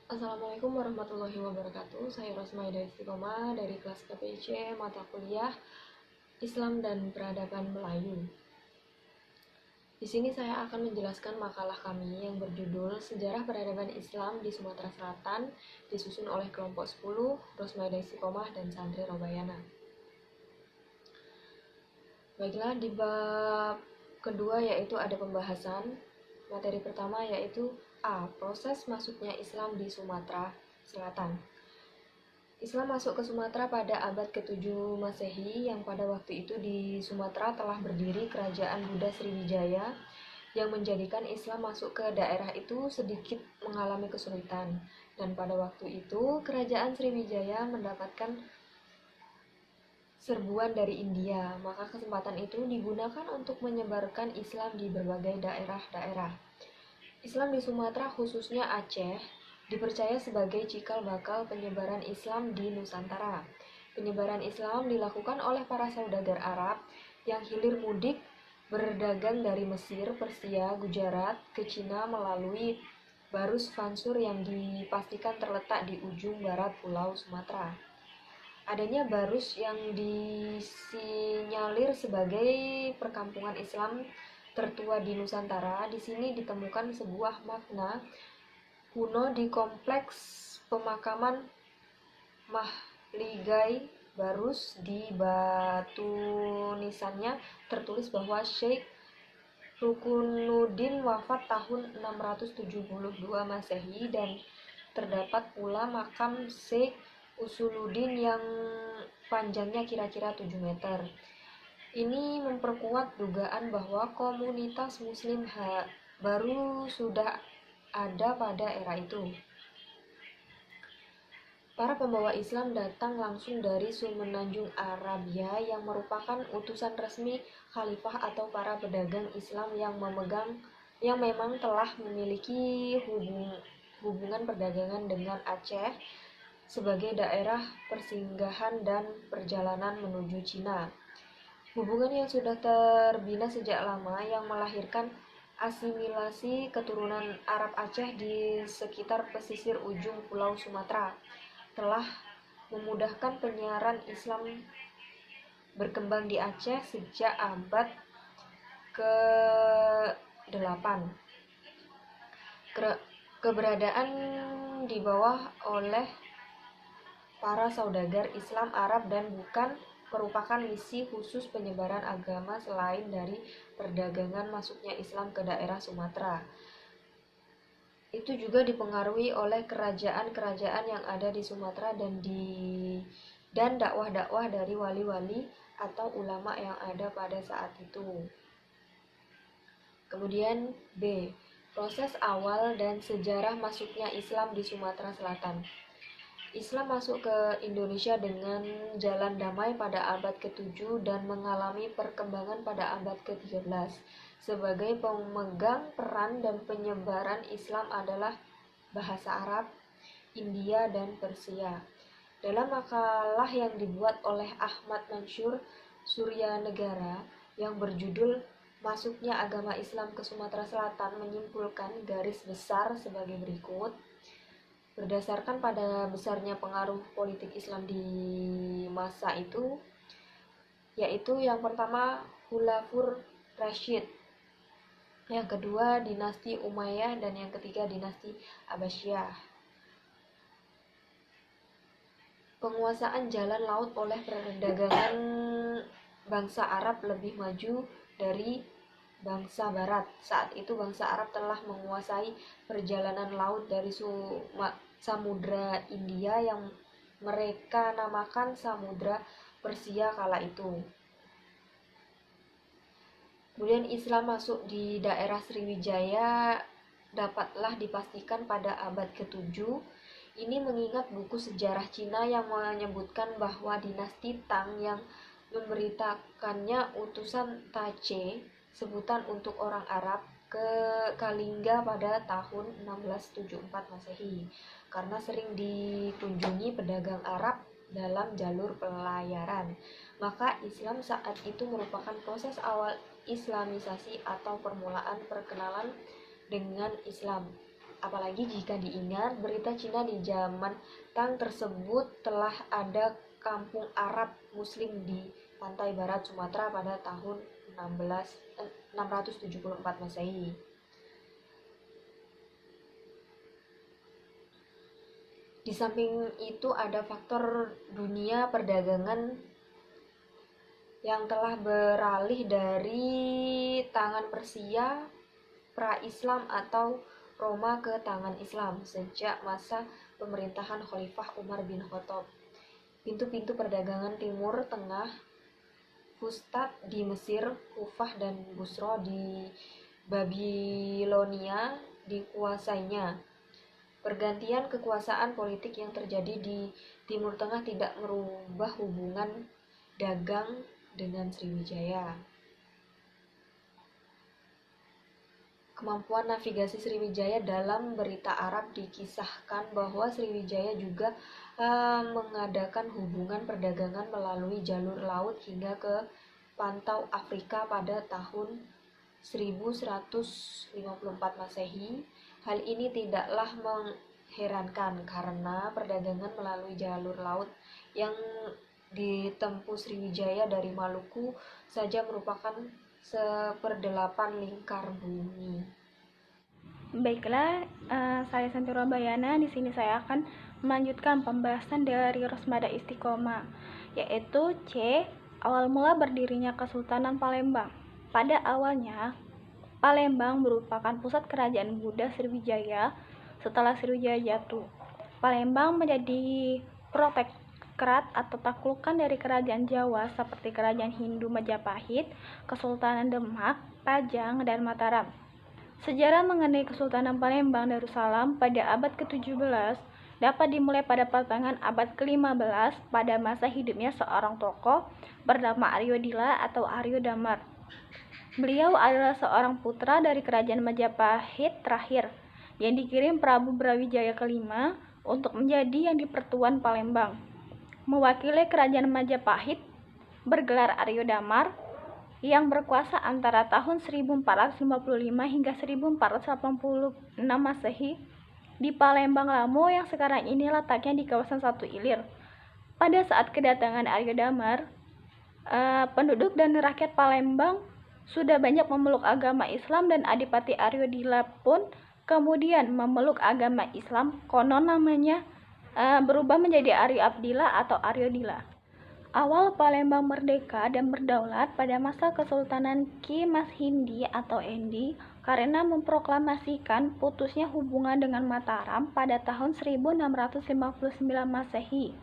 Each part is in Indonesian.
Assalamualaikum warahmatullahi wabarakatuh. Saya Rosmaida Istiqomah dari kelas KPIC mata kuliah Islam dan Peradaban Melayu. Di sini saya akan menjelaskan makalah kami yang berjudul Sejarah Peradaban Islam di Sumatera Selatan, disusun oleh kelompok 10, Rosmaida Istiqomah dan Sandri Robayana. Baiklah, di bab kedua yaitu ada pembahasan. Materi pertama yaitu A. Proses masuknya Islam di Sumatera Selatan. Islam masuk ke Sumatera pada abad ke-7 Masehi, yang pada waktu itu di Sumatera telah berdiri kerajaan Buddha Sriwijaya yang menjadikan Islam masuk ke daerah itu sedikit mengalami kesulitan. Dan pada waktu itu kerajaan Sriwijaya mendapatkan serbuan dari India, maka kesempatan itu digunakan untuk menyebarkan Islam di berbagai daerah-daerah. Islam di Sumatera, khususnya Aceh, dipercaya sebagai cikal bakal penyebaran Islam di Nusantara. Penyebaran Islam dilakukan oleh para saudagar Arab yang hilir mudik berdagang dari Mesir, Persia, Gujarat ke Cina melalui Barus Fansur yang dipastikan terletak di ujung barat Pulau Sumatera. Adanya Barus yang disinyalir sebagai perkampungan Islam tertua di Nusantara. Di sini ditemukan sebuah makna kuno di kompleks pemakaman Mahligai Barus. Di batu nisannya tertulis bahwa Syekh Rukunuddin wafat tahun 672 Masehi, dan terdapat pula makam Syekh Usuluddin yang panjangnya kira-kira 7 meter. Ini memperkuat dugaan bahwa komunitas muslim baru sudah ada pada era itu. Para pembawa Islam datang langsung dari Semenanjung Arabia yang merupakan utusan resmi khalifah atau para pedagang Islam yang memang telah memiliki hubungan perdagangan dengan Aceh sebagai daerah persinggahan dan perjalanan menuju Cina. Hubungan yang sudah terbina sejak lama yang melahirkan asimilasi keturunan Arab Aceh di sekitar pesisir ujung Pulau Sumatera telah memudahkan penyiaran Islam berkembang di Aceh sejak abad ke-8. Keberadaan dibawa oleh para saudagar Islam Arab dan bukan merupakan misi khusus penyebaran agama selain dari perdagangan masuknya Islam ke daerah Sumatera. Itu juga dipengaruhi oleh kerajaan-kerajaan yang ada di Sumatera dan dakwah-dakwah dari wali-wali atau ulama yang ada pada saat itu. Kemudian B. Proses awal dan sejarah masuknya Islam di Sumatera Selatan. Islam masuk ke Indonesia dengan jalan damai pada abad ke-7 dan mengalami perkembangan pada abad ke-13. Sebagai pemegang peran dan penyebaran Islam adalah bahasa Arab, India, dan Persia. Dalam makalah yang dibuat oleh Ahmad Mansur Suryanegara yang berjudul Masuknya Agama Islam ke Sumatera Selatan menyimpulkan garis besar sebagai berikut. Berdasarkan pada besarnya pengaruh politik Islam di masa itu, yaitu yang pertama Khulafaur Rasyid, yang kedua dinasti Umayyah, dan yang ketiga dinasti Abbasiyah. Penguasaan jalan laut oleh perdagangan bangsa Arab lebih maju dari bangsa Barat. Saat itu bangsa Arab telah menguasai perjalanan laut dari Samudra India yang mereka namakan Samudra Persia kala itu. Kemudian Islam masuk di daerah Sriwijaya dapatlah dipastikan pada abad ke-7. Ini mengingat buku sejarah Cina yang menyebutkan bahwa dinasti Tang yang memberitakannya utusan Tace, sebutan untuk orang Arab, ke Kalingga pada tahun 1674 Masehi karena sering dikunjungi pedagang Arab dalam jalur pelayaran. Maka Islam saat itu merupakan proses awal Islamisasi atau permulaan perkenalan dengan Islam. Apalagi jika diingat berita Cina di zaman Tang tersebut telah ada kampung Arab Muslim di pantai barat Sumatera pada tahun 674 Masehi. Di samping itu ada faktor dunia perdagangan yang telah beralih dari tangan Persia pra-Islam atau Roma ke tangan Islam sejak masa pemerintahan Khalifah Umar bin Khattab. Pintu-pintu perdagangan Timur Tengah, Fustat di Mesir, Kufah dan Busro di Babilonia dikuasainya. Pergantian kekuasaan politik yang terjadi di Timur Tengah tidak merubah hubungan dagang dengan Sriwijaya. Kemampuan navigasi Sriwijaya dalam berita Arab dikisahkan bahwa Sriwijaya juga mengadakan hubungan perdagangan melalui jalur laut hingga ke Pantau Afrika pada tahun 1154 Masehi. Hal ini tidaklah mengherankan karena perdagangan melalui jalur laut yang ditempuh Sriwijaya dari Maluku saja merupakan 1/8 lingkar bumi. Baiklah, saya Santi Robayana. Di sini saya akan melanjutkan pembahasan dari Rosmada Istiqomah, yaitu C. Awal mula berdirinya Kesultanan Palembang. Pada awalnya, Palembang merupakan pusat kerajaan Buddha Sriwijaya. Setelah Sriwijaya jatuh, Palembang menjadi protektorat atau taklukan dari kerajaan Jawa seperti kerajaan Hindu Majapahit, Kesultanan Demak, Pajang, dan Mataram. Sejarah mengenai Kesultanan Palembang Darussalam pada abad ke-17 dapat dimulai pada pertengahan abad ke-15 pada masa hidupnya seorang tokoh bernama Aryo Dila atau Aryo Damar. Beliau adalah seorang putra dari kerajaan Majapahit terakhir yang dikirim Prabu Brawijaya kelima untuk menjadi yang dipertuan Palembang. Mewakili kerajaan Majapahit bergelar Aryo Damar yang berkuasa antara tahun 1455 hingga 1486 Masehi di Palembang Lamo yang sekarang ini letaknya di kawasan Satu Ilir. Pada saat kedatangan Aryo Damar, penduduk dan rakyat Palembang sudah banyak memeluk agama Islam dan Adipati Aryo Dila pun kemudian memeluk agama Islam. Konon namanya berubah menjadi Aryo Abdillah atau Aryo Dila. Awal Palembang merdeka dan berdaulat pada masa Kesultanan Ki Mas Hindi atau Endi karena memproklamasikan putusnya hubungan dengan Mataram pada tahun 1659 Masehi.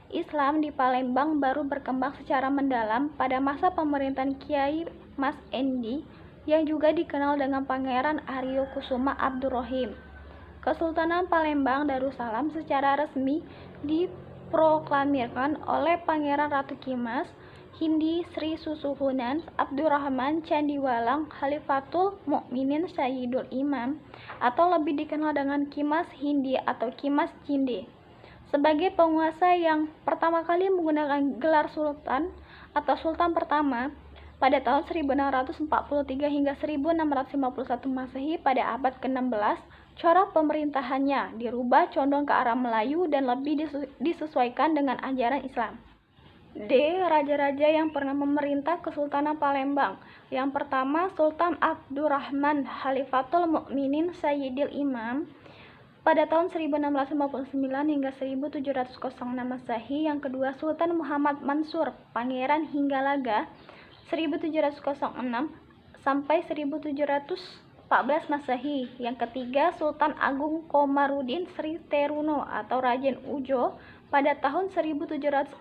Islam di Palembang baru berkembang secara mendalam pada masa pemerintahan Kiai Mas Endi yang juga dikenal dengan Pangeran Aryo Kusuma Abdurrahim. Kesultanan Palembang Darussalam secara resmi diproklamirkan oleh Pangeran Ratu Kimas Hindi Sri Susuhunan Abdurrahman Candiwalang Khalifatul Mukminin Sayyidul Imam atau lebih dikenal dengan Kimas Hindi atau Kimas Cinde, sebagai penguasa yang pertama kali menggunakan gelar sultan atau sultan pertama pada tahun 1643 hingga 1651 Masehi. Pada abad ke-16, corak pemerintahannya dirubah condong ke arah Melayu dan lebih disesuaikan dengan ajaran Islam. D. Raja-raja yang pernah memerintah Kesultanan Palembang. Yang pertama, Sultan Abdurrahman Khalifatul Mukminin Sayyidil Imam pada tahun 1659 hingga 1706 Masehi. Yang kedua, Sultan Muhammad Mansur Pangeran Hinggalaga 1706 sampai 1714 Masehi. Yang ketiga, Sultan Agung Komarudin Sri Teruno atau Raden Ujo pada tahun 1714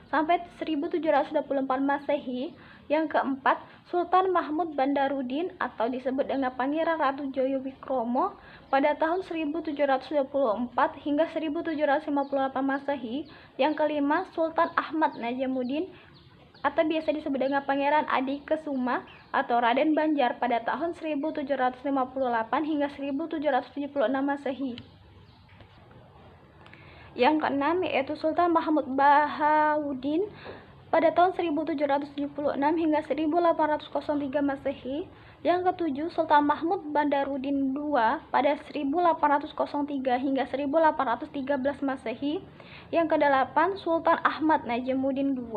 sampai 1724 Masehi. Yang keempat, Sultan Mahmud Bandarudin atau disebut dengan Pangeran Ratu Joyowikromo pada tahun 1724 hingga 1758 Masehi. Yang kelima, Sultan Ahmad Najamuddin atau biasa disebut dengan Pangeran Adi Kesuma atau Raden Banjar pada tahun 1758 hingga 1776 Masehi. Yang keenam yaitu Sultan Mahmud Bahauddin pada tahun 1776 hingga 1803 Masehi. Yang ketujuh, Sultan Mahmud Badarudin II pada 1803 hingga 1813 Masehi. Yang kedelapan, Sultan Ahmad Najamuddin II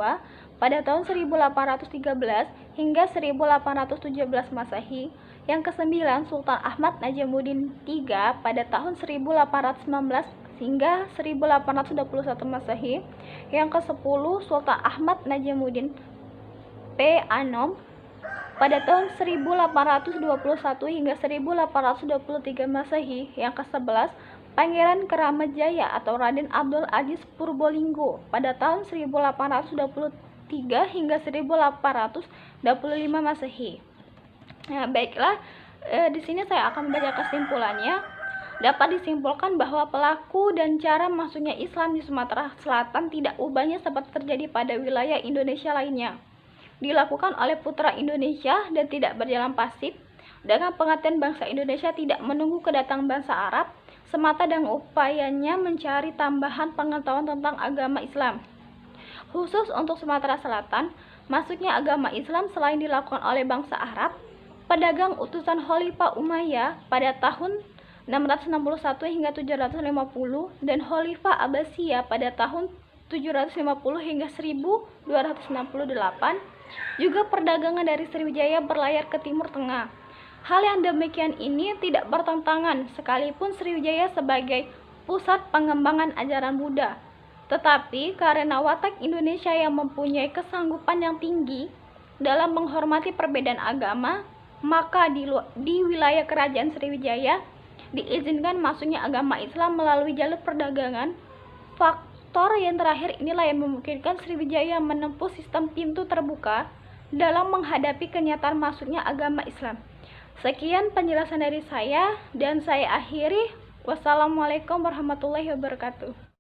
pada tahun 1813 hingga 1817 Masehi. Yang kesembilan, Sultan Ahmad Najamuddin III pada tahun 1819 hingga 1821 Masehi. Yang ke-10, Sultan Ahmad Najamuddin P. Anom pada tahun 1821 hingga 1823 Masehi. Yang ke-11, Pangeran Keramajaya atau Raden Abdul Aziz Purbolinggo pada tahun 1823 hingga 1825 Masehi. Nah, baiklah, di sini saya akan membaca kesimpulannya. Dapat disimpulkan bahwa pelaku dan cara masuknya Islam di Sumatera Selatan tidak ubahnya seperti terjadi pada wilayah Indonesia lainnya. Dilakukan oleh putra Indonesia dan tidak berjalan pasif, dengan pengertian bangsa Indonesia tidak menunggu kedatangan bangsa Arab semata dan upayanya mencari tambahan pengetahuan tentang agama Islam. Khusus untuk Sumatera Selatan, masuknya agama Islam selain dilakukan oleh bangsa Arab, pedagang utusan Khalifah Umayyah pada tahun 661 hingga 750 dan Khalifah Abbasiyah pada tahun 750 hingga 1268, juga perdagangan dari Sriwijaya berlayar ke Timur Tengah. Hal yang demikian ini tidak bertentangan sekalipun Sriwijaya sebagai pusat pengembangan ajaran Buddha. Tetapi karena watak Indonesia yang mempunyai kesanggupan yang tinggi dalam menghormati perbedaan agama, maka di wilayah kerajaan Sriwijaya diizinkan masuknya agama Islam melalui jalur perdagangan. Faktor yang terakhir inilah yang memungkinkan Sriwijaya menempuh sistem pintu terbuka dalam menghadapi kenyataan masuknya agama Islam. Sekian penjelasan dari saya dan saya akhiri. Wassalamualaikum warahmatullahi wabarakatuh.